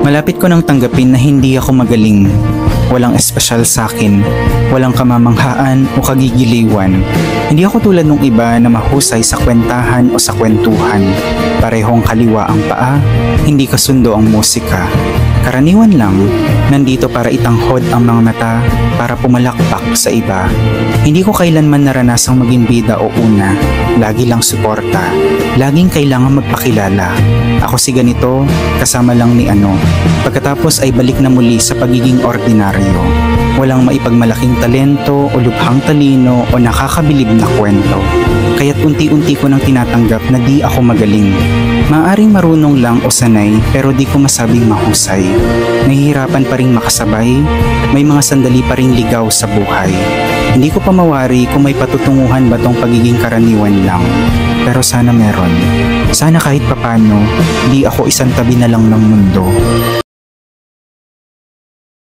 Malapit ko nang tanggapin na hindi ako magaling. Walang espesyal sa akin, walang kamamanghaan o kagigiliwan. Hindi ako tulad ng iba na mahusay sa kwentahan o sa kwentuhan. Parehong kaliwa ang paa, hindi kasundo ang musika. Karaniwan lang, nandito para itanghod ang mga mata, para pumalakpak sa iba. Hindi ko kailanman naranasang maging bida o una, lagi lang suporta. Laging kailangan magpakilala. Ako si ganito, kasama lang ni ano. Pagkatapos ay balik na muli sa pagiging ordinaryo. Walang maipagmalaking talento o lubhang talino o nakakabilib na kwento. Kaya't unti-unti ko nang tinatanggap na di ako magaling. Maaring marunong lang o sanay pero di ko masabing mahusay. Nahihirapan pa rin makasabay, may mga sandali pa rin ligaw sa buhay. Hindi ko pa mawari kung may patutunguhan ba tong pagiging karaniwan lang. Pero sana meron. Sana kahit papano, di ako isang tabi na lang ng mundo.